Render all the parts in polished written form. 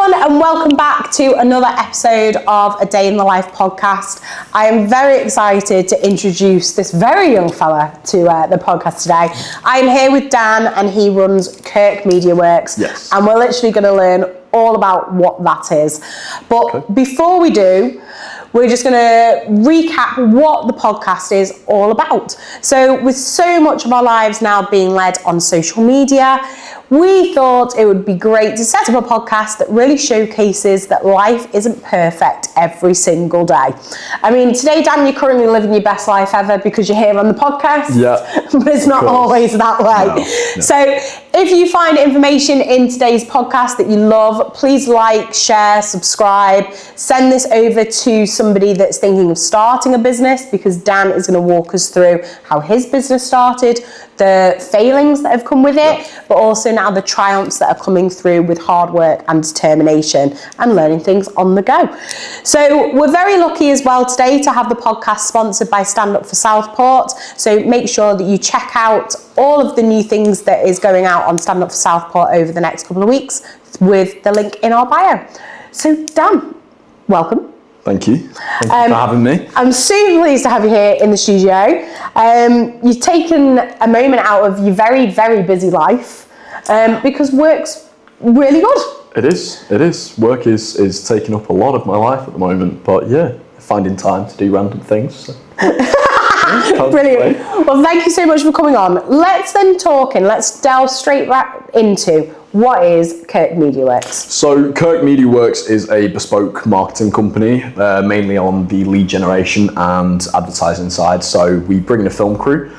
everyone, and welcome back to another episode of A Day in the Life podcast. I am very excited to introduce this very young fella to the podcast today. I am here with Dan, and he runs Kirk Media Works. Yes. And we're literally going to learn all about what that is. But before we do, we're just going to recap what the podcast is all about. So with so much of our lives now being led on social media, we thought it would be great to set up a podcast that really showcases that life isn't perfect every single day. I mean, today, Dan, you're currently living your best life ever because you're here on the podcast, but it's not always that way. No. So if you find information in today's podcast that you love, please like, share, subscribe, send this over to somebody that's thinking of starting a business, because Dan is going to walk us through how his business started, the failings that have come with it, but also now the triumphs that are coming through with hard work and determination and learning things on the go. So we're very lucky as well today to have the podcast sponsored by Stand Up for Southport. So make sure that you check out all of the new things that is going out on Stand Up for Southport over the next couple of weeks with the link in our bio. So Dan, welcome. Thank you. Thank you for having me. I'm super pleased to have you here in the studio. You've taken a moment out of your very, very busy life because work's really good. It is. Work is taking up a lot of my life at the moment, but yeah, finding time to do random things. So. Brilliant. Well, thank you so much for coming on. Let's then let's delve straight right into what is Kirk Media Works. So Kirk Media Works is a bespoke marketing company, mainly on the lead generation and advertising side. So we bring in a film crew.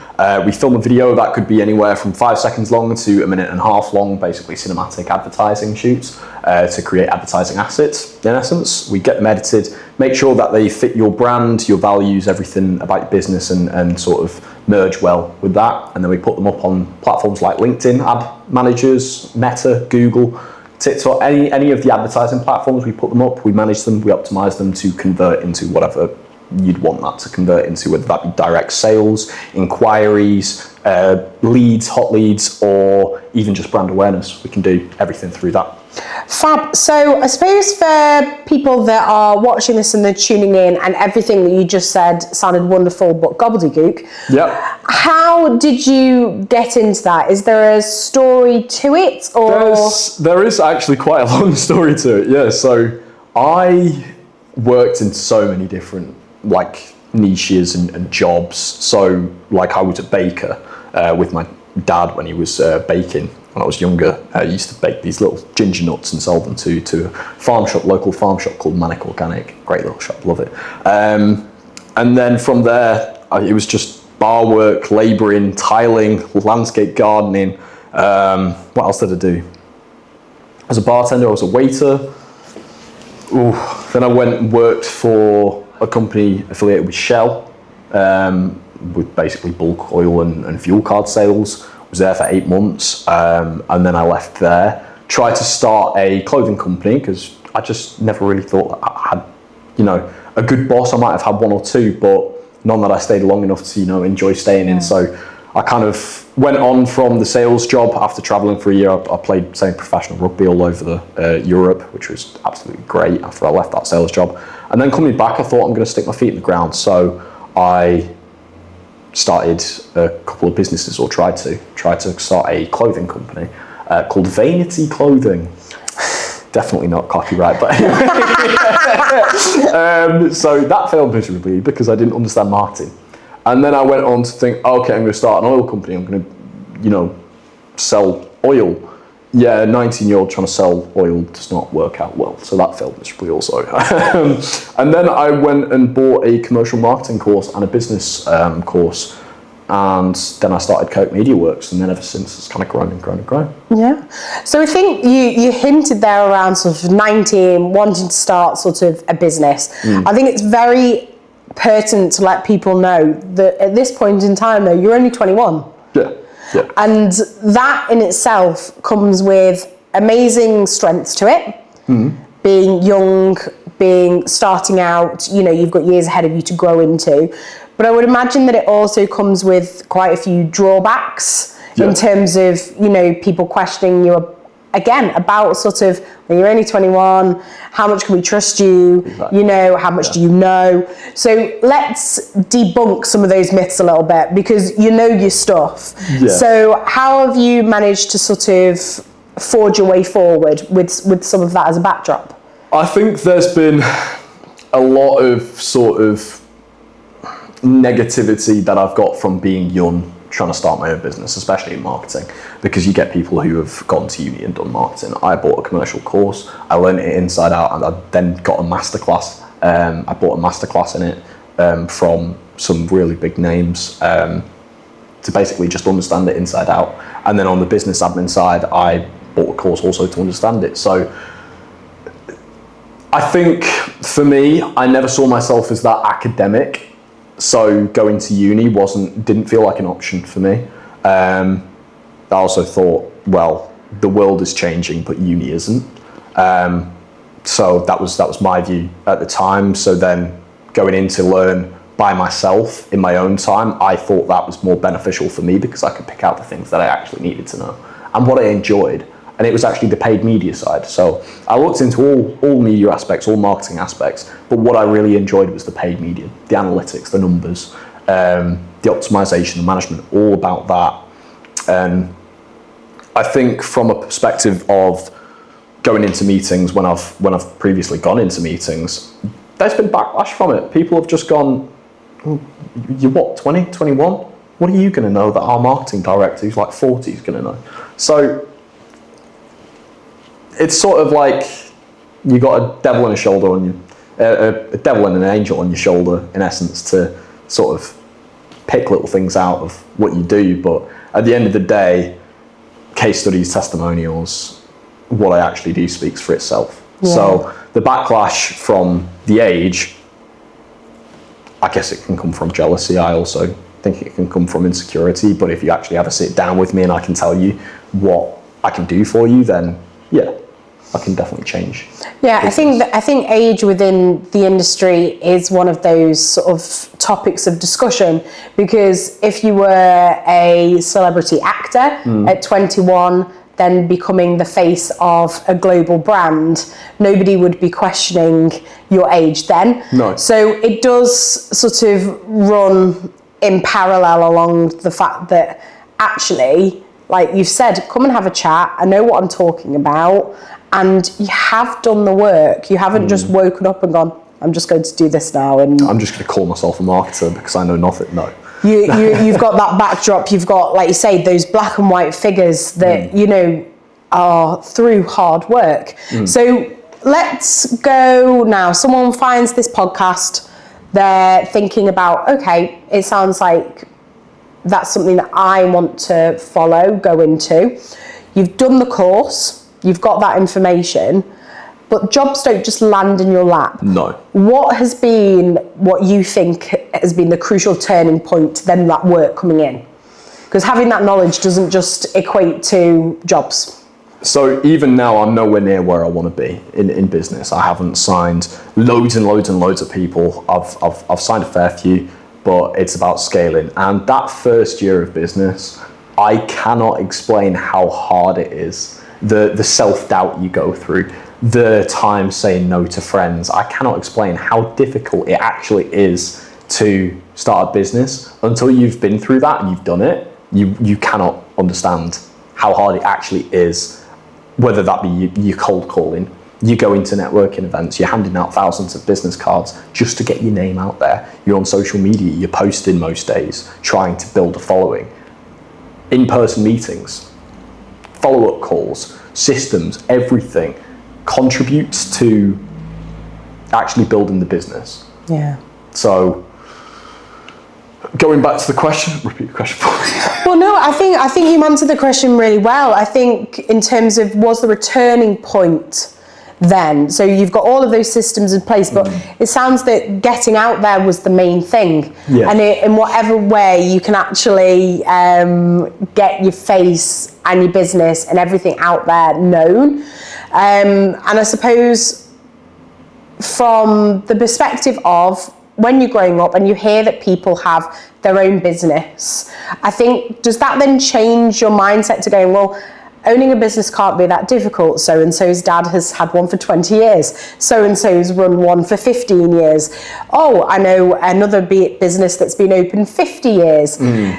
We film a video that could be anywhere from 5 seconds long to 1.5 minutes long, basically cinematic advertising shoots to create advertising assets. In essence, we get them edited, make sure that they fit your brand, your values, everything about your business, and sort of merge well with that. And then we put them up on platforms like LinkedIn, Ad Managers, Meta, Google, TikTok, any of the advertising platforms. We put them up, we manage them, we optimize them to convert into whatever you'd want that to convert into, whether that be direct sales, inquiries, leads, hot leads, or even just brand awareness. We can do everything through that. Fab. So I suppose for people that are watching this and they're tuning in, and everything that you just said sounded wonderful but gobbledygook. Yeah. How did you get into that? Is there a story to it, or there is actually quite a long story to it. Yeah. So I worked in so many different niches and jobs. So I was a baker with my dad when he was baking. When I was younger, I used to bake these little ginger nuts and sell them to a local farm shop called Manic Organic. Great little shop, love it. And then from there, it was just bar work, labouring, tiling, landscape gardening. What else did I do? As a bartender, I was a waiter. Then I went and worked for a company affiliated with Shell, with basically bulk oil and fuel card sales. Was there for 8 months, and then I left there. Tried to start a clothing company because I just never really thought I had, a good boss. I might have had one or two, but none that I stayed long enough to, enjoy staying in. So I kind of went on from the sales job after traveling for a year. I played semi-professional rugby all over Europe, which was absolutely great after I left that sales job. And then coming back, I thought I'm going to stick my feet in the ground. So I started a couple of businesses, or tried to start a clothing company called Vanity Clothing. Definitely not copyright, but anyway. So that failed miserably because I didn't understand marketing. And then I went on to think, okay, I'm going to start an oil company. I'm going to, sell oil. Yeah, a 19-year-old trying to sell oil does not work out well. So that failed miserably also. And then I went and bought a commercial marketing course and a business course. And then I started Kirk Media Works, and then ever since it's kind of grown and grown and grown. Yeah. So I think you hinted there around sort of 19, wanting to start sort of a business. I think it's very pertinent to let people know that at this point in time, though, you're only 21. Yeah. And that in itself comes with amazing strengths to it. Being young, starting out, you've got years ahead of you to grow into. But I would imagine that it also comes with quite a few drawbacks in terms of, people questioning your again, about sort of, when you're only 21, how much can we trust you? Exactly. You know, how much do you know? So let's debunk some of those myths a little bit, because you know your stuff. Yeah. So how have you managed to sort of forge your way forward with some of that as a backdrop? I think there's been a lot of sort of negativity that I've got from being young, trying to start my own business, especially in marketing, because you get people who have gone to uni and done marketing. I bought a commercial course, I learned it inside out, and I then got a masterclass. I bought a masterclass in it from some really big names to basically just understand it inside out. And then on the business admin side, I bought a course also to understand it. So I think for me, I never saw myself as that academic. So going to uni didn't feel like an option for me. I also thought, well, the world is changing, but uni isn't. So that was my view at the time. So then going in to learn by myself in my own time, I thought that was more beneficial for me, because I could pick out the things that I actually needed to know and what I enjoyed. And it was actually the paid media side. So I looked into all media aspects, all marketing aspects, but what I really enjoyed was the paid media, the analytics, the numbers, the optimization, the management, all about that. And I think from a perspective of going into meetings, when I've previously gone into meetings, there's been backlash from it. People have just gone, you're what, 20, 21? What are you going to know that our marketing director, who's like 40, is going to know? So it's sort of like you got a devil and a shoulder on you, a devil and an angel on your shoulder, in essence, to sort of pick little things out of what you do. But at the end of the day, case studies, testimonials, what I actually do speaks for itself. Yeah. So the backlash from the age, I guess it can come from jealousy. I also think it can come from insecurity. But if you actually have a sit down with me and I can tell you what I can do for you, then yeah, I can definitely change. Yeah, I think age within the industry is one of those sort of topics of discussion, because if you were a celebrity actor at 21, then becoming the face of a global brand, nobody would be questioning your age then. No. So it does sort of run in parallel along the fact that actually, like you've said, come and have a chat. I know what I'm talking about. And you have done the work. You haven't just woken up and gone, I'm just going to do this now. And I'm just going to call myself a marketer because I know nothing. No. You've got that backdrop. You've got, like you say, those black and white figures that, you know, are through hard work. So let's go now. Someone finds this podcast. They're thinking about, okay, it sounds like that's something that I want to follow, go into. You've done the course. You've got that information, but jobs don't just land in your lap. No. What has been what you think has been the crucial turning point to then that work coming in? Because having that knowledge doesn't just equate to jobs. So even now, I'm nowhere near where I want to be in business. I haven't signed loads and loads and loads of people. I've signed a fair few, but it's about scaling. And that first year of business, I cannot explain how hard it is. The self-doubt you go through, the time saying no to friends. I cannot explain how difficult it actually is to start a business. Until you've been through that and you've done it, you cannot understand how hard it actually is, whether that be you cold calling, you go into networking events, you're handing out thousands of business cards just to get your name out there. You're on social media, you're posting most days, trying to build a following. In-person meetings, follow-up calls, systems, everything contributes to actually building the business. Yeah. So going back to the question, repeat the question for me. Well, no, I think you answered the question really well. I think in terms of, was there a turning point then? So you've got all of those systems in place, but it sounds that getting out there was the main thing. Yeah. And in whatever way you can actually get your face and your business and everything out there known. And I suppose from the perspective of when you're growing up and you hear that people have their own business, I think, does that then change your mindset to going, well, owning a business can't be that difficult. So-and-so's dad has had one for 20 years. So-and-so's run one for 15 years. Oh, I know another business that's been open 50 years. Do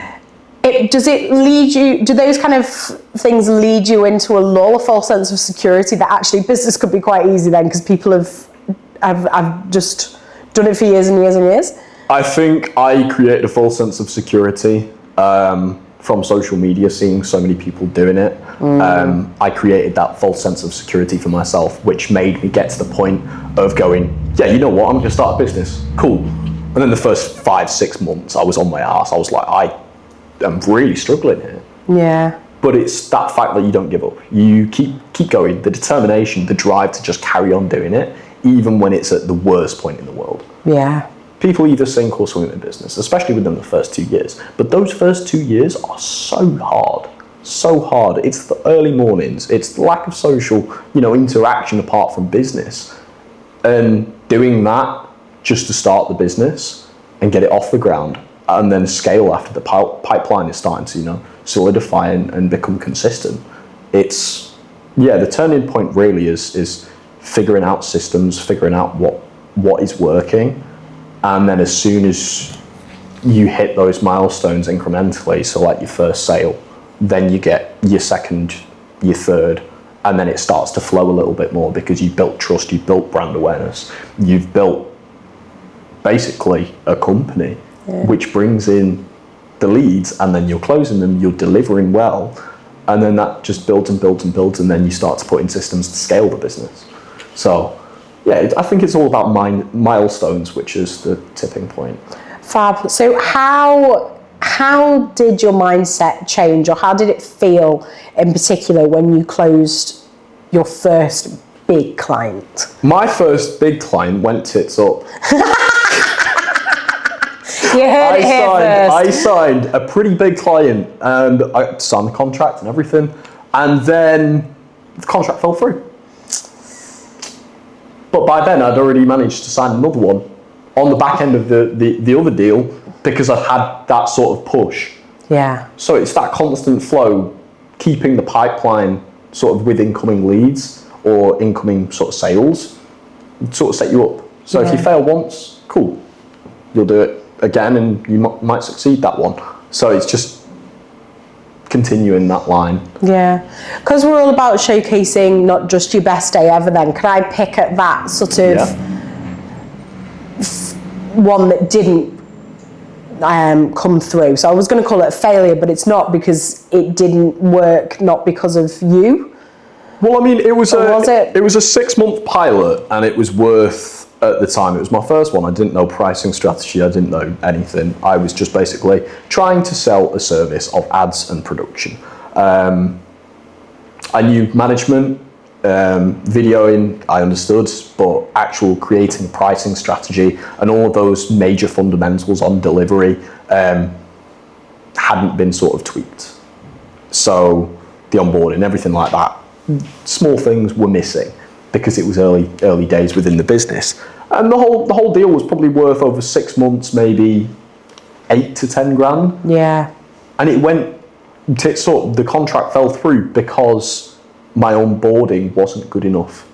those kind of things lead you into a lull, a false sense of security that actually business could be quite easy then because people have just done it for years and years and years? I think I created a false sense of security from social media, seeing so many people doing it. I created that false sense of security for myself, which made me get to the point of going, yeah, you know what, I'm going to start a business. Cool. And then the first 5-6 months, I was on my ass. I was like, I'm really struggling here. Yeah. But it's that fact that you don't give up. You keep going, the determination, the drive to just carry on doing it, even when it's at the worst point in the world. Yeah. People either sink or swim in business, especially within the first 2 years. But those first 2 years are so hard. So hard. It's the early mornings. It's the lack of social, interaction apart from business. And doing that just to start the business and get it off the ground and then scale after the pipeline is starting to, solidify and become consistent. It's, the turning point really is figuring out systems, figuring out what is working. And then as soon as you hit those milestones incrementally, so like your first sale, then you get your second, your third, and then it starts to flow a little bit more because you've built trust, you've built brand awareness, you've built basically a company, which brings in the leads, and then you're closing them, you're delivering well, and then that just builds and builds and builds, and then you start to put in systems to scale the business. So I think it's all about milestones, which is the tipping point. Fab. So how did your mindset change, or how did it feel in particular when you closed your first big client? My first big client went tits up. You heard it here first. I signed a pretty big client, and I signed the contract and everything, and then the contract fell through. But by then, I'd already managed to sign another one on the back end of the other deal because I had that sort of push. Yeah. So it's that constant flow, keeping the pipeline sort of with incoming leads or incoming sort of sales, sort of set you up. So if you fail once, cool, you'll do it again and you might succeed that one. So it's just continuing that line. Yeah, because we're all about showcasing not just your best day ever then. Could I pick at that sort of one that didn't come through? So I was going to call it a failure, but it's not, because it didn't work, not because of you. Well, I mean, it was a 6-month pilot, and it was worth, at the time, it was my first one. I didn't know pricing strategy. I didn't know anything. I was just basically trying to sell a service of ads and production. I knew management, videoing, I understood, but actual creating a pricing strategy and all of those major fundamentals on delivery hadn't been sort of tweaked. So the onboarding, everything like that, small things were missing because it was early days within the business. And the whole deal was probably worth over 6 months, maybe 8 to 10 grand. Yeah. And it went tits up. The contract fell through because my onboarding wasn't good enough.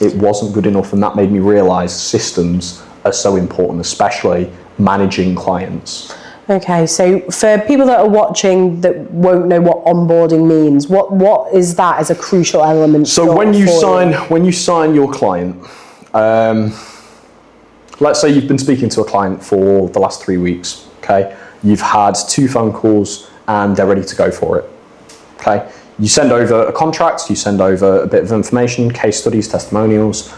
It wasn't good enough, and that made me realise systems are so important, especially managing clients. Okay, so for people that are watching that won't know what onboarding means, what is that as a crucial element? So when you sign your client, let's say you've been speaking to a client for the last 3 weeks, okay? You've had 2 phone calls and they're ready to go for it, okay? You send over a contract, you send over a bit of information, case studies, testimonials,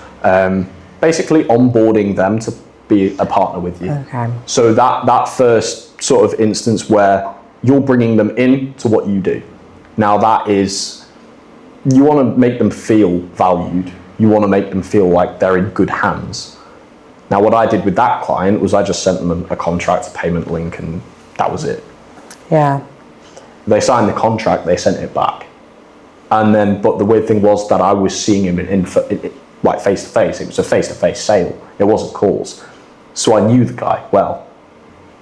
basically onboarding them to be a partner with you. Okay. So that first sort of instance where you're bringing them in to what you do. Now that is, you want to make them feel valued. You want to make them feel like they're in good hands. Now what I did with that client was I just sent them a contract, a payment link, and that was it. Yeah. They signed the contract, they sent it back. And then, but the weird thing was that I was seeing him in like face to face. It was a face to face sale. It wasn't calls. So I knew the guy well.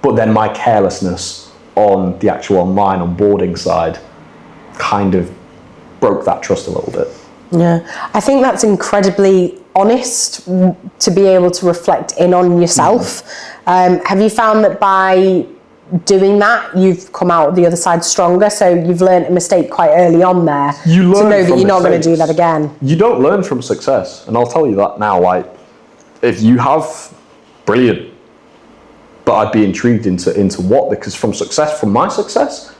But then my carelessness on the actual online onboarding side kind of broke that trust a little bit. Yeah, I think that's incredibly honest to be able to reflect in on yourself. Have you found that by doing that, you've come out the other side stronger? So you've learned a mistake quite early on there to know that you're not going to do that again. You don't learn from success, and I'll tell you that now. Like, if you have, brilliant. But I'd be intrigued into what, because from my success,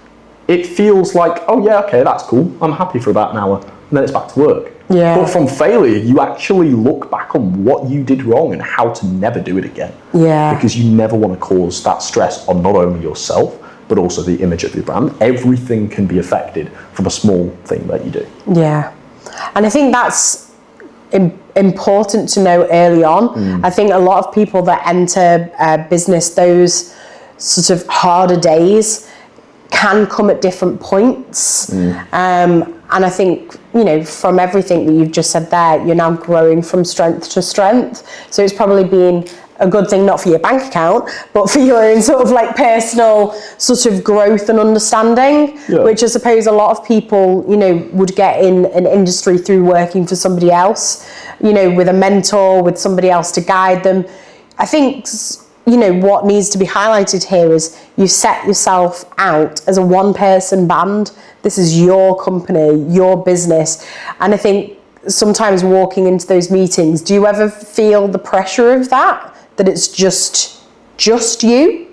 it feels like, oh yeah, okay, that's cool. I'm happy for about an hour, and then it's back to work. Yeah. But from failure, you actually look back on what you did wrong and how to never do it again. Yeah. Because you never want to cause that stress on not only yourself, but also the image of your brand. Everything can be affected from a small thing that you do. Yeah. And I think that's important to know early on. I think a lot of people that enter business, those sort of harder days can come at different points. And I think, from everything that you've just said there, you're now growing from strength to strength. So it's probably been a good thing, not for your bank account, but for your own sort of like personal sort of growth and understanding, which I suppose a lot of people, would get in an industry through working for somebody else, with a mentor, with somebody else to guide them. I think, what needs to be highlighted here is you set yourself out as a one-person band. This is your company, your business. And I think sometimes walking into those meetings, do you ever feel the pressure of that it's just you?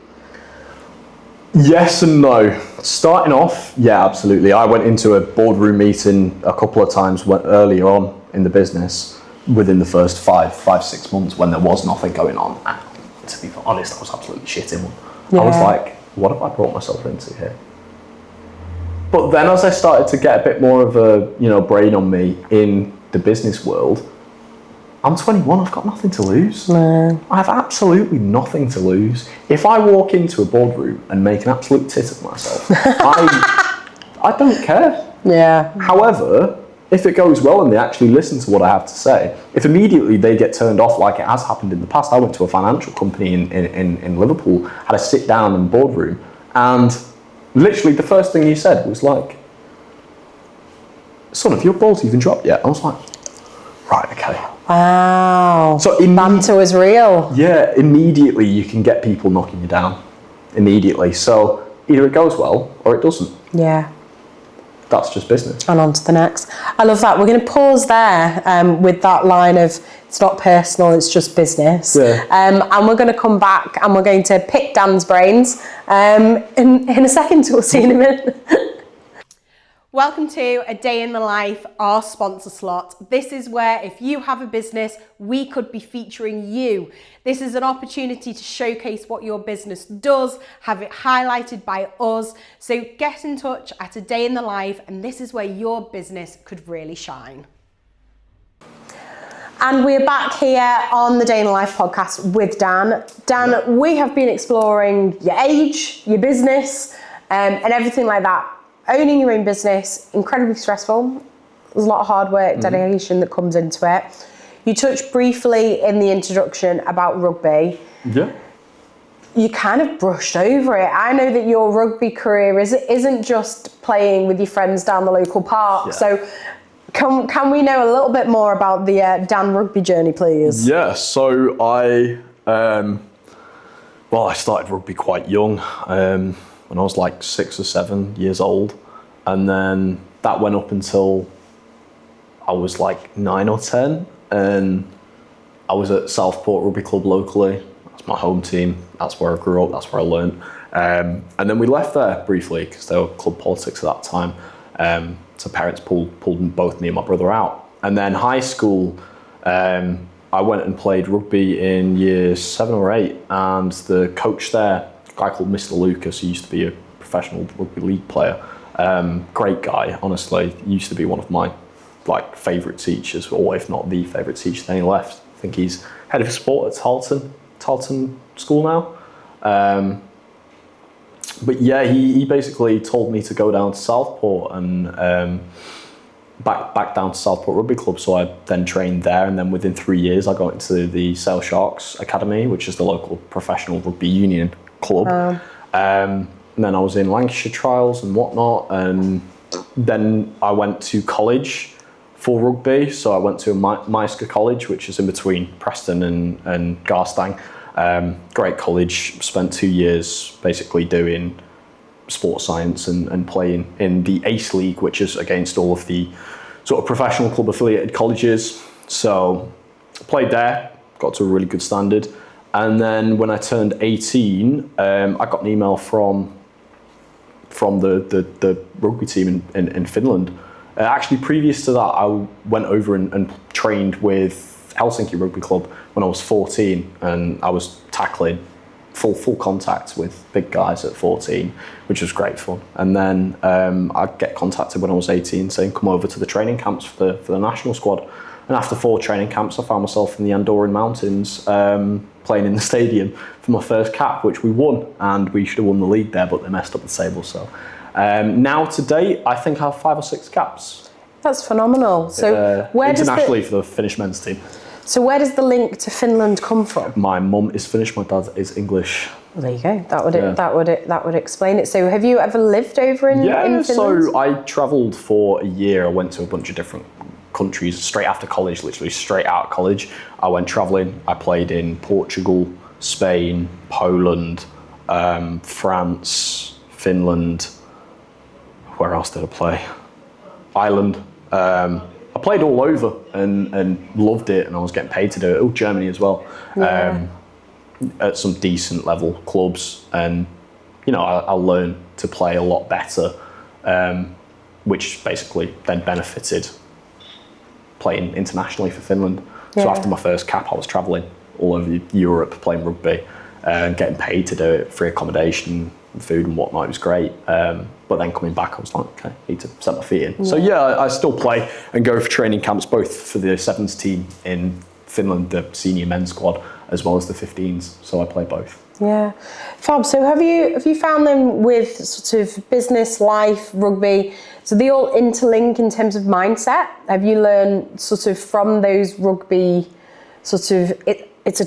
Yes and no. Starting off, yeah, absolutely. I went into a boardroom meeting a couple of times earlier on in the business within the first 5-6 months when there was nothing going on. And to be honest, I was absolutely shitting one. I was like, what have I brought myself into here? But then as I started to get a bit more of a brain on me in the business world, I'm 21, I've got nothing to lose. No. I have absolutely nothing to lose. If I walk into a boardroom and make an absolute tit of myself, I don't care. Yeah. However, if it goes well and they actually listen to what I have to say, if immediately they get turned off like it has happened in the past, I went to a financial company in Liverpool, had a sit down in the boardroom, and literally the first thing he said was like, son, have your balls even dropped yet? I was like, right, okay. Wow. So banter was real. Yeah, immediately you can get people knocking you down. Immediately. So either it goes well or it doesn't. Yeah. That's just business. And on to the next. I love that. We're going to pause there with that line of it's not personal, it's just business. Yeah. And we're going to come back and we're going to pick Dan's brains in a second. We'll see you in a minute. Welcome to A Day in the Life, our sponsor slot. This is where if you have a business, we could be featuring you. This is an opportunity to showcase what your business does, have it highlighted by us. So get in touch at A Day in the Life, and this is where your business could really shine. And we're back here on the Day in the Life podcast with Dan. Dan, we have been exploring your age, your business, and everything like that. Owning your own business, incredibly stressful. There's a lot of hard work, dedication that comes into it. You touched briefly in the introduction about rugby. Yeah. You kind of brushed over it. I know that your rugby career isn't just playing with your friends down the local park. Yeah. So can we know a little bit more about the Dan rugby journey, please? Yeah, so I started rugby quite young. When I was like 6 or 7 years old, and then that went up until I was like 9 or 10, and I was at Southport Rugby Club locally. That's my home team. That's where I grew up. That's where I learned. And then we left there briefly because there were club politics at that time. So parents pulled both me and my brother out. And then high school, I went and played rugby in years 7 or 8, and the coach there, a guy called Mr. Lucas, who used to be a professional rugby league player. Great guy, honestly. He used to be one of my favourite teachers, or if not the favourite teacher. Then he left. I think he's head of sport at Tarleton School now. But yeah, he basically told me to go down to Southport and back down to Southport Rugby Club. So I then trained there, and then within 3 years I got into the Sale Sharks Academy, which is the local professional rugby union club. And then I was in Lancashire trials and whatnot, and Then I went to college for rugby. So I went to Meisker College, which is in between Preston and Garstang. Great college. Spent 2 years basically doing sports science and playing in the ACE League, which is against all of the sort of professional club affiliated colleges. So played there, got to a really good standard. And then when I turned 18, I got an email from the rugby team in Finland. Actually, previous to that, I went over and trained with Helsinki Rugby Club when I was 14, and I was tackling full contact with big guys at 14, which was great fun. And then I'd get contacted when I was 18 saying, come over to the training camps for the national squad. And after 4 training camps, I found myself in the Andorran Mountains playing in the stadium for my first cap, which we won. And we should have won the league there, but they messed up the table. So now to date, I think I have 5 or 6 caps. That's phenomenal. So where internationally for the Finnish men's team. So where does the link to Finland come from? My mum is Finnish, my dad is English. Well, there you go. That would explain it. So have you ever lived over in Finland? So I travelled for a year. I went to a bunch of different countries straight after college, literally straight out of college. I went travelling. I played in Portugal, Spain, Poland, France, Finland. Where else did I play? Ireland. I played all over and loved it, and I was getting paid to do it. Oh, Germany as well, at some decent level clubs, and I learned to play a lot better, which basically then benefited playing internationally for Finland. So after my first cap, I was travelling all over Europe playing rugby, and getting paid to do it, free accommodation, food and whatnot. It was great. But then coming back, I was like, okay, I need to set my feet in. Yeah. So I still play and go for training camps, both for the sevens team in Finland, the senior men's squad, as well as the 15s. So I play both. Yeah, fab. So have you found them with sort of business, life, rugby? So they all interlink in terms of mindset. Have you learned sort of from those rugby? Sort of it's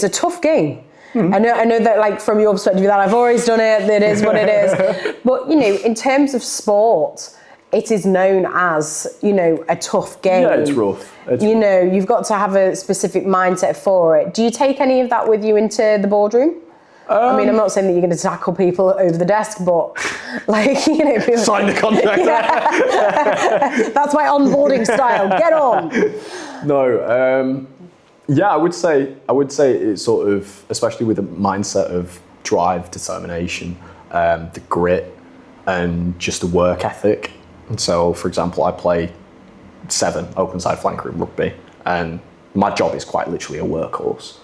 a tough game. Mm-hmm. I know that, like, from your perspective, that I've always done it, it is what it is. But, in terms of sport, it is known as, a tough game. Yeah, it's rough. You've got to have a specific mindset for it. Do you take any of that with you into the boardroom? I'm not saying that you're going to tackle people over the desk, but, people... Sign the contract. Yeah. That's my onboarding style. Get on. No, I would say it's sort of, especially with a mindset of drive, determination, the grit, and just the work ethic. And so, for example, I play 7 open side flanker in rugby, and my job is quite literally a workhorse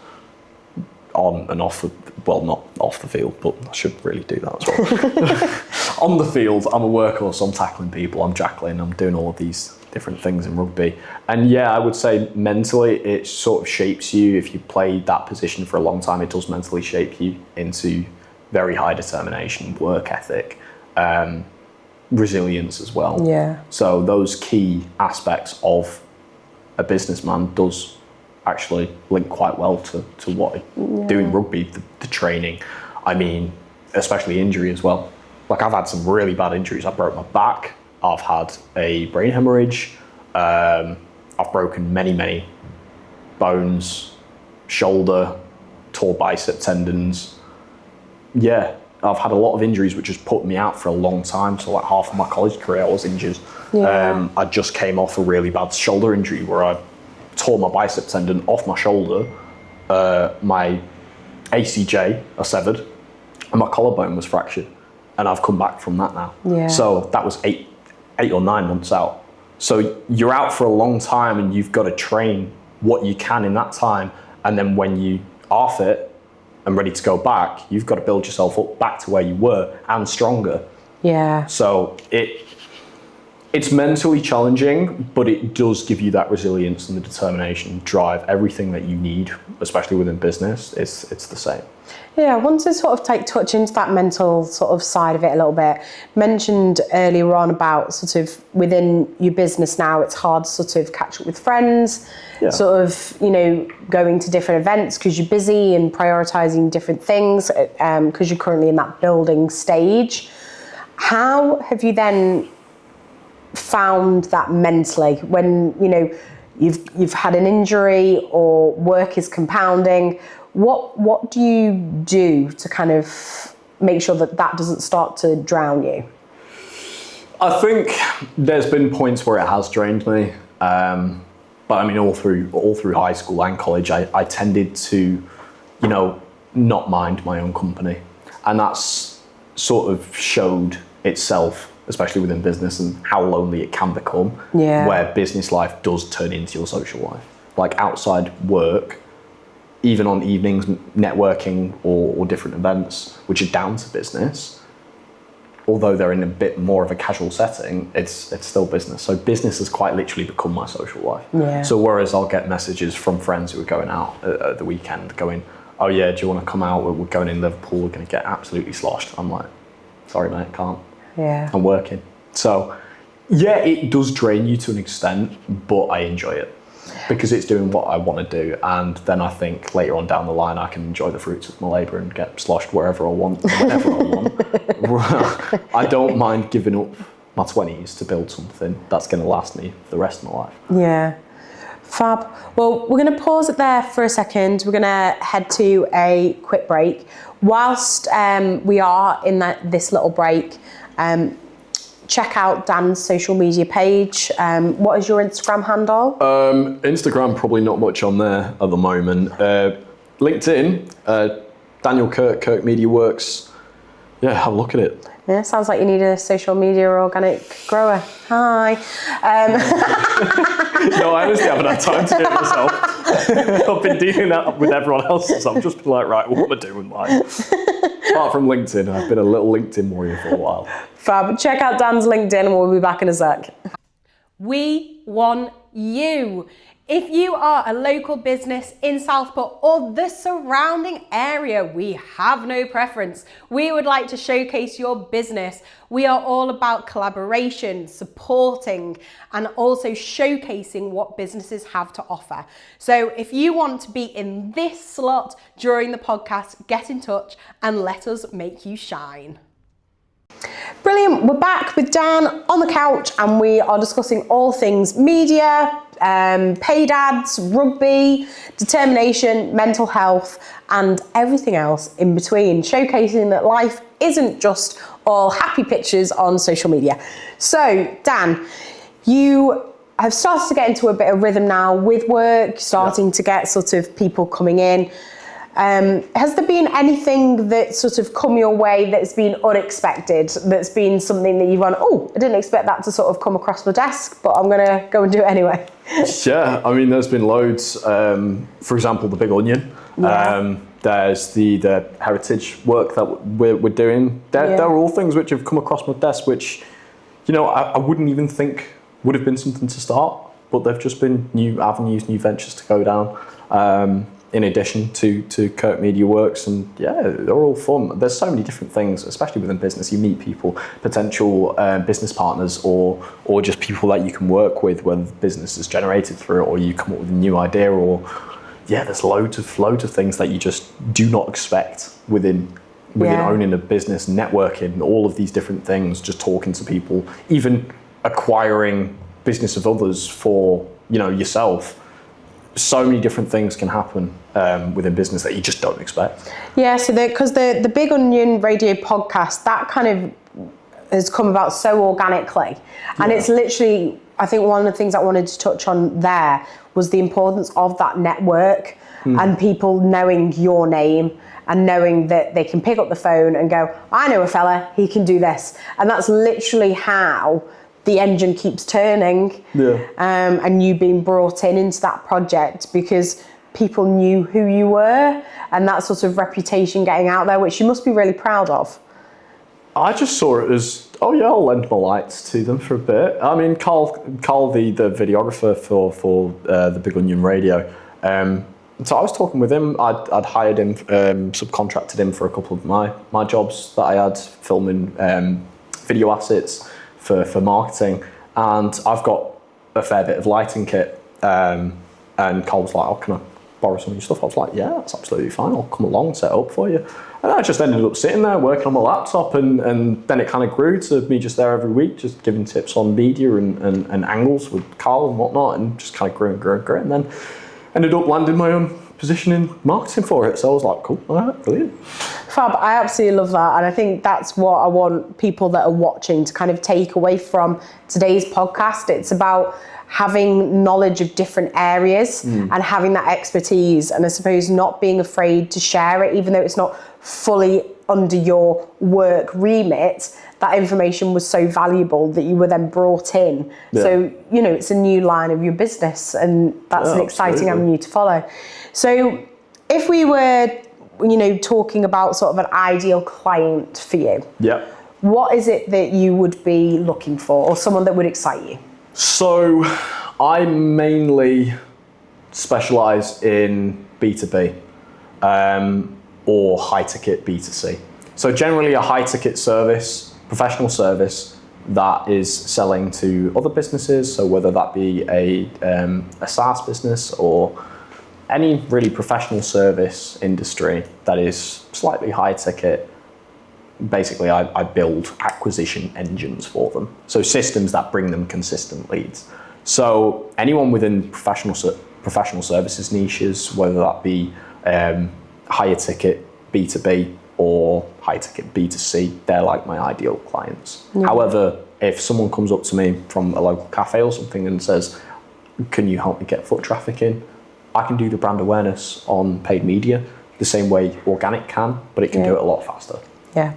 on and off. Not off the field, but I should really do that as well. On the field, I'm a workhorse. I'm tackling people. I'm jackling. I'm doing all of these different things in rugby. And I would say mentally it sort of shapes you. If you play that position for a long time, it does mentally shape you into very high determination, work ethic, resilience as well. Yeah. So those key aspects of a businessman does actually link quite well to what doing rugby, the training. I mean, especially injury as well. Like, I've had some really bad injuries. I broke my back. I've had a brain hemorrhage. I've broken many bones, shoulder, tore bicep tendons. Yeah, I've had a lot of injuries which has put me out for a long time. So like half of my college career I was injured. Yeah. I just came off a really bad shoulder injury where I tore my bicep tendon off my shoulder. My ACJ I severed and my collarbone was fractured. And I've come back from that now. Yeah. So that was 8 or 9 months out. So you're out for a long time and you've got to train what you can in that time. And then when you are fit and ready to go back, you've got to build yourself up back to where you were and stronger. Yeah. So it's mentally challenging, but it does give you that resilience and the determination, drive, everything that you need, especially within business. It's the same. Yeah, I want to sort of touch into that mental sort of side of it a little bit. Mentioned earlier on about sort of within your business now, it's hard to sort of catch up with friends, sort of, going to different events because you're busy and prioritising different things because you're currently in that building stage. How have you then found that mentally when, you know, you've had an injury or work is compounding? What do you do to kind of make sure that doesn't start to drown you? I think there's been points where it has drained me, but I mean, all through high school and college, I tended to, you know, not mind my own company, and that's sort of showed itself, especially within business, and how lonely it can become. Yeah. Where business life does turn into your social life, like outside work, even on evenings, networking or different events, which are down to business. Although they're in a bit more of a casual setting, it's still business. So business has quite literally become my social life. Yeah. So whereas I'll get messages from friends who are going out at the weekend going, oh yeah, do you want to come out? We're going in Liverpool, we're going to get absolutely sloshed. I'm like, sorry mate, can't. Yeah. I'm working. So yeah, it does drain you to an extent, but I enjoy it because it's doing what I want to do. And then I think later on down the line, I can enjoy the fruits of my labour and get sloshed wherever I want, whenever I want. I don't mind giving up my 20s to build something that's going to last me for the rest of my life. Yeah. Fab. Well, we're going to pause it there for a second. We're going to head to a quick break. Whilst we are in this little break, check out Dan's social media page. What is your Instagram handle? Instagram, probably not much on there at the moment. LinkedIn, Daniel Kirk, Kirk Media Works. Yeah, have a look at it. Yeah, sounds like you need a social media organic grower. Hi. No, I honestly haven't had time to do it myself. I've been doing that with everyone else, so I've just been like, right, what am I doing with mine? Apart from LinkedIn, I've been a little LinkedIn warrior for a while. Fab. Check out Dan's LinkedIn and we'll be back in a sec. We want you. If you are a local business in Southport or the surrounding area, we have no preference. We would like to showcase your business. We are all about collaboration, supporting, and also showcasing what businesses have to offer. So if you want to be in this slot during the podcast, get in touch and let us make you shine. Brilliant. We're back with Dan on the couch and we are discussing all things media, paid ads, rugby, determination, mental health, and everything else in between, showcasing that life isn't just all happy pictures on social media. So, Dan, you have started to get into a bit of rhythm now with work, starting to get sort of people coming in. Has there been anything that's sort of come your way that's been unexpected, that's been something that you've gone, oh, I didn't expect that to sort of come across my desk, but I'm going to go and do it anyway? Yeah, I mean, there's been loads. For example, the Big Onion. Yeah. There's the heritage work that we're doing. There are all things which have come across my desk, which, you know, I wouldn't even think would have been something to start, but they've just been new avenues, new ventures to go down. In addition to Kirk Media Works, and yeah, they're all fun. There's so many different things, especially within business. You meet people, potential business partners, or just people that you can work with, whether the business is generated through it, or you come up with a new idea, or there's loads of things that you just do not expect within owning a business, networking, all of these different things, just talking to people, even acquiring business of others for, you know, yourself. So many different things can happen within business that you just don't expect. Yeah, so because the Big Onion radio podcast, that kind of has come about so organically. And it's literally, I think one of the things I wanted to touch on there was the importance of that network and people knowing your name and knowing that they can pick up the phone and go, I know a fella, he can do this. And that's literally how the engine keeps turning, and you being brought into that project because people knew who you were and that sort of reputation getting out there, which you must be really proud of. I just saw it as, I'll lend my lights to them for a bit. I mean, Carl the videographer for the Big Onion Radio, so I was talking with him. I'd hired him, subcontracted him for a couple of my jobs that I had, filming video assets for marketing, and I've got a fair bit of lighting kit, and Carl was like, can I borrow some of your stuff? I was like, yeah, that's absolutely fine, I'll come along and set it up for you. And I just ended up sitting there working on my laptop, and then it kind of grew to me just there every week, just giving tips on media and angles with Carl and whatnot, and just kind of grew and grew and grew, and then ended up landing my own position in marketing for it. So I was like, cool, all right, brilliant. Fab, I absolutely love that. And I think that's what I want people that are watching to kind of take away from today's podcast. It's about having knowledge of different areas and having that expertise, and I suppose not being afraid to share it, even though it's not fully under your work remit. That information was so valuable that you were then brought in. Yeah. So, it's a new line of your business, and that's an exciting avenue to follow. So if we were, talking about sort of an ideal client for you, what is it that you would be looking for, or someone that would excite you? So I mainly specialise in B2B or high-ticket B2C. So generally a high-ticket service, professional service that is selling to other businesses, so whether that be a SaaS business or any really professional service industry that is slightly high-ticket. Basically, I build acquisition engines for them. So systems that bring them consistent leads. So anyone within professional services niches, whether that be higher ticket B2B or high ticket B2C, they're like my ideal clients. Yeah. However, if someone comes up to me from a local cafe or something and says, can you help me get foot traffic in? I can do the brand awareness on paid media the same way organic can, but it can do it a lot faster. Yeah.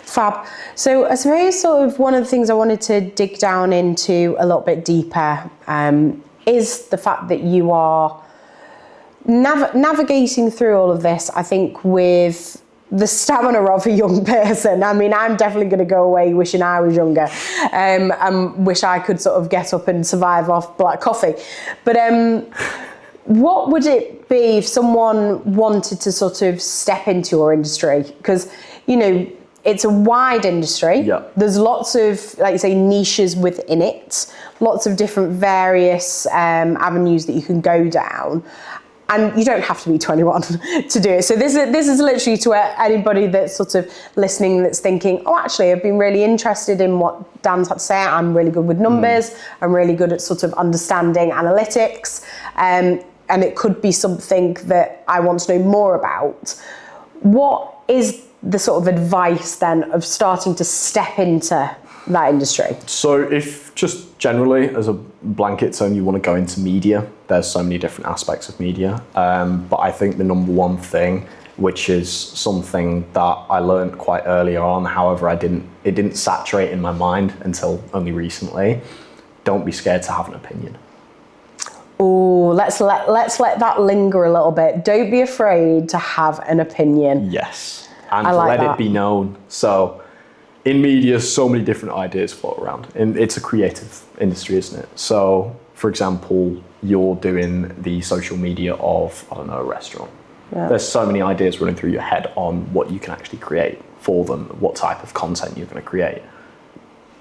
Fab. So I suppose sort of one of the things I wanted to dig down into a little bit deeper is the fact that you are navigating through all of this, I think, with the stamina of a young person. I mean, I'm definitely going to go away wishing I was younger and wish I could sort of get up and survive off black coffee. But what would it be if someone wanted to sort of step into your industry? Because, it's a wide industry. Yeah. There's lots of, like you say, niches within it, lots of different various avenues that you can go down. And you don't have to be 21 to do it. So this is literally to anybody that's sort of listening that's thinking, oh, actually, I've been really interested in what Dan's had to say. I'm really good with numbers. I'm really good at sort of understanding analytics. And it could be something that I want to know more about. What is the sort of advice then of starting to step into that industry? So if just generally as a blanket term you want to go into media, there's so many different aspects of media, but I think the number one thing, which is something that I learned quite earlier on, however it didn't saturate in my mind until only recently, don't be scared to have an opinion. Oh, let's let that linger a little bit. Don't be afraid to have an opinion. Yes. And let it be known. So in media, so many different ideas float around. And it's a creative industry, isn't it? So, for example, you're doing the social media of, I don't know, a restaurant. Yeah. There's so many ideas running through your head on what you can actually create for them, what type of content you're going to create.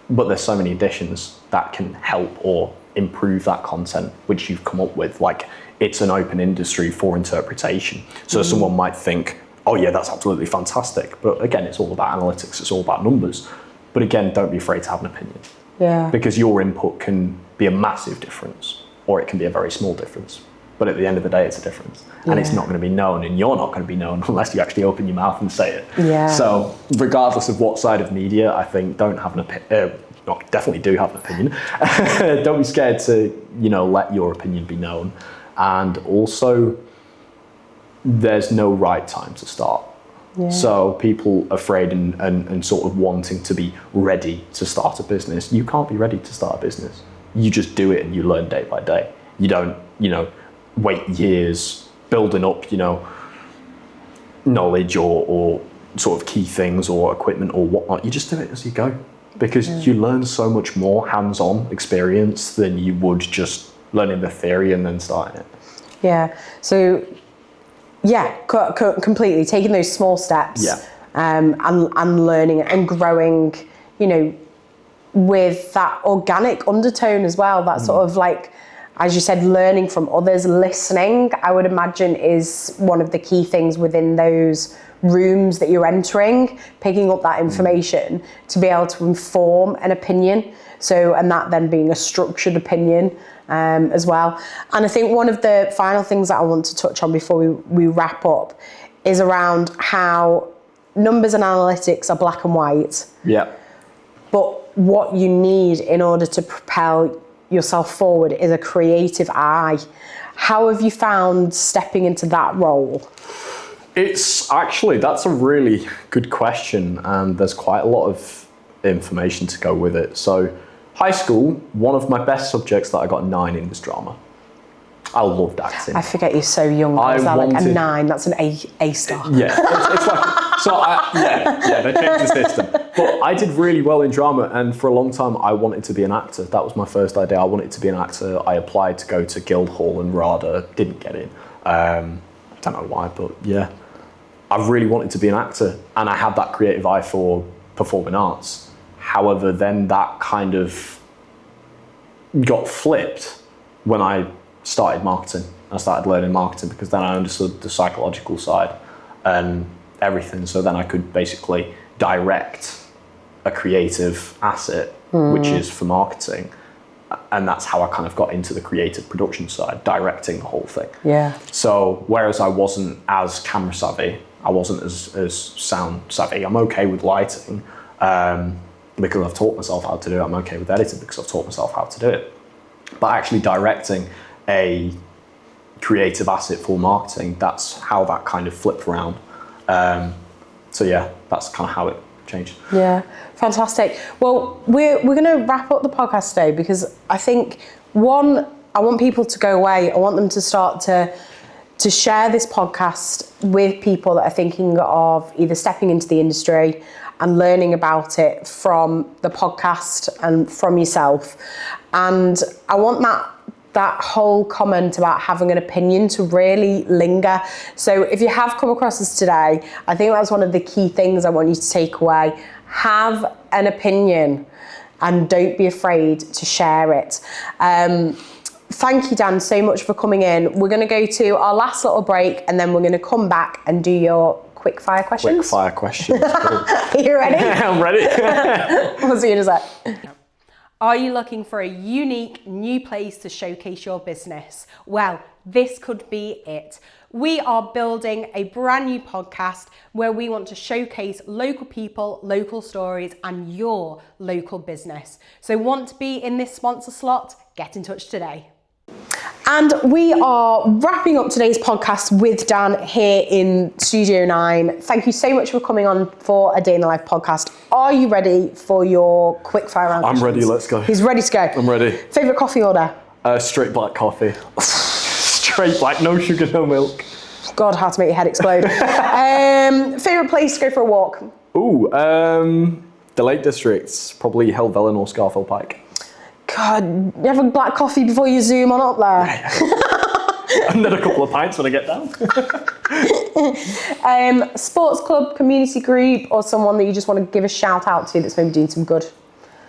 But there's so many additions that can help or improve that content which you've come up with. Like, it's an open industry for interpretation. So someone might think, oh yeah, that's absolutely fantastic. But again, it's all about analytics, it's all about numbers. But again, don't be afraid to have an opinion. Yeah. Because your input can be a massive difference, or it can be a very small difference. But at the end of the day, it's a difference. And it's not going to be known, and you're not going to be known unless you actually open your mouth and say it. Yeah. So regardless of what side of media, I think don't have an opinion. Definitely do have an opinion. Don't be scared to, let your opinion be known. And also, there's no right time to start. Yeah. So people afraid and sort of wanting to be ready to start a business. You can't be ready to start a business. You just do it and you learn day by day. You don't, wait years building up, knowledge or sort of key things or equipment or whatnot. You just do it as you go. Because you learn so much more hands-on experience than you would just learning the theory and then starting it. Yeah. So, completely taking those small steps and learning and growing, with that organic undertone as well. That sort of like, as you said, learning from others, listening, I would imagine is one of the key things within those rooms that you're entering, picking up that information to be able to inform an opinion. So, and that then being a structured opinion as well. And I think one of the final things that I want to touch on before we wrap up is around how numbers and analytics are black and white. Yeah. But what you need in order to propel yourself forward is a creative eye. How have you found stepping into that role? It's actually, that's a really good question, and there's quite a lot of information to go with it. So high school, one of my best subjects that I got a 9 in was drama. I loved acting. I forget you're so young. Was that like a 9? That's an A star. Yeah, it's like, so they changed the system. But I did really well in drama, and for a long time I wanted to be an actor. That was my first idea. I wanted to be an actor. I applied to go to Guildhall and RADA, didn't get in. I don't know why, but yeah. I really wanted to be an actor, and I had that creative eye for performing arts. However, then that kind of got flipped when I started marketing. I started learning marketing because then I understood the psychological side and everything. So then I could basically direct a creative asset, which is for marketing. And that's how I kind of got into the creative production side, directing the whole thing. Yeah. So whereas I wasn't as camera savvy, I wasn't as sound savvy. I'm okay with lighting because I've taught myself how to do it. I'm okay with editing because I've taught myself how to do it. But actually directing a creative asset for marketing, that's how that kind of flipped around. So yeah, that's kind of how it changed. Yeah, fantastic. Well, we're going to wrap up the podcast today because I think, one, I want people to go away. I want them to start to share this podcast with people that are thinking of either stepping into the industry and learning about it from the podcast and from yourself. And I want that whole comment about having an opinion to really linger. So if you have come across this today, I think that's one of the key things I want you to take away. Have an opinion and don't be afraid to share it. Thank you, Dan, so much for coming in. We're going to go to our last little break and then we're going to come back and do your quick fire questions. Quick fire questions. Cool. Are you ready? I'm ready. We'll see you in a sec. Are you looking for a unique new place to showcase your business? Well, this could be it. We are building a brand new podcast where we want to showcase local people, local stories, and your local business. So want to be in this sponsor slot? Get in touch today. And we are wrapping up today's podcast with Dan here in Studio 9. Thank you so much for coming on for a Day in the Life podcast. Are you ready for your quick fire round? I'm ready, let's go. He's ready to go. I'm ready. Favourite coffee order? Straight black coffee. Straight black, no sugar, no milk. God, how to make your head explode. Favourite place to go for a walk? Ooh, the Lake District's probably Helvellyn or Scarfell Pike. God, you have a black coffee before you zoom on up there. And then a couple of pints when I get down. Sports club, community group, or someone that you just want to give a shout out to that's maybe doing some good?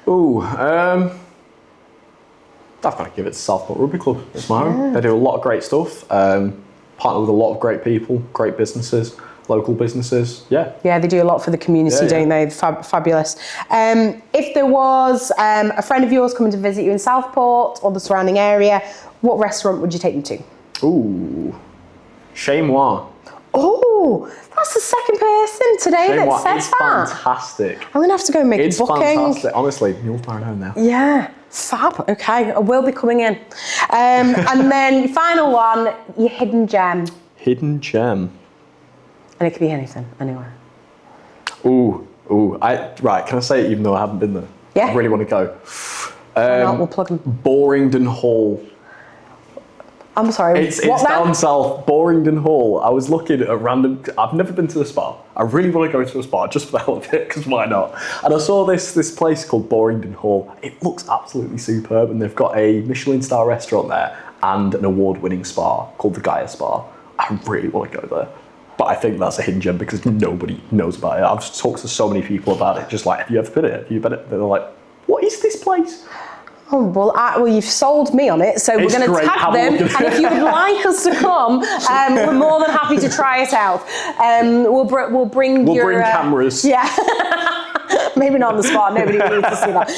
Ooh, I've got to give it to Southport Rugby Club. It's my home. They do a lot of great stuff. Partner with a lot of great people, great businesses, local businesses. Yeah. Yeah, they do a lot for the community, don't they? Fabulous. If there was a friend of yours coming to visit you in Southport or the surrounding area, what restaurant would you take them to? Ooh, Chez Moi. Oh, that's the second person today that says that. It's fantastic. I'm going to have to go and make a booking. It's fantastic. Honestly, mule's my home now. Yeah, fab. Okay, I will be coming in. And then final one, your hidden gem. Hidden gem. And it could be anything, anywhere. Ooh. Right, can I say it even though I haven't been there? Yeah. I really want to go. Why not? We'll plug them. Boringdon Hall. I'm sorry. It's down south, Boringdon Hall. I was looking at a random. I've never been to a spa. I really want to go to a spa just for the hell of it, because why not? And I saw this place called Boringdon Hall. It looks absolutely superb, and they've got a Michelin star restaurant there and an award-winning spa called the Gaia Spa. I really want to go there. But I think that's a hidden gem because nobody knows about it. I've talked to so many people about it, just like, have you ever been here? Have you been here? They're like, what is this place? Oh, well, you've sold me on it, so we're going to tag them, and if you would like us to come, we're more than happy to try it out. We'll bring cameras. Yeah. Maybe not on the spot, nobody needs to see that.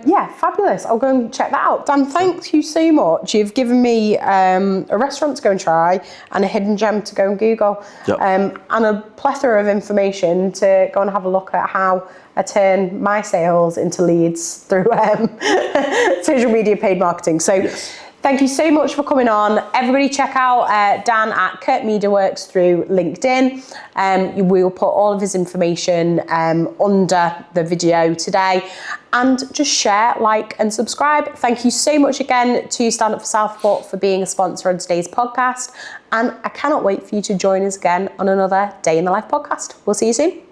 Yeah, fabulous. I'll go and check that out. Dan, thank you so much. You've given me a restaurant to go and try and a hidden gem to go and Google, and a plethora of information to go and have a look at how I turn my sales into leads through social media paid marketing. So thank you so much for coming on. Everybody check out Dan at Kirk Media Works through LinkedIn. We'll put all of his information under the video today. And just share, like, and subscribe. Thank you so much again to Stand Up for Southport for being a sponsor on today's podcast. And I cannot wait for you to join us again on another Day in the Life podcast. We'll see you soon.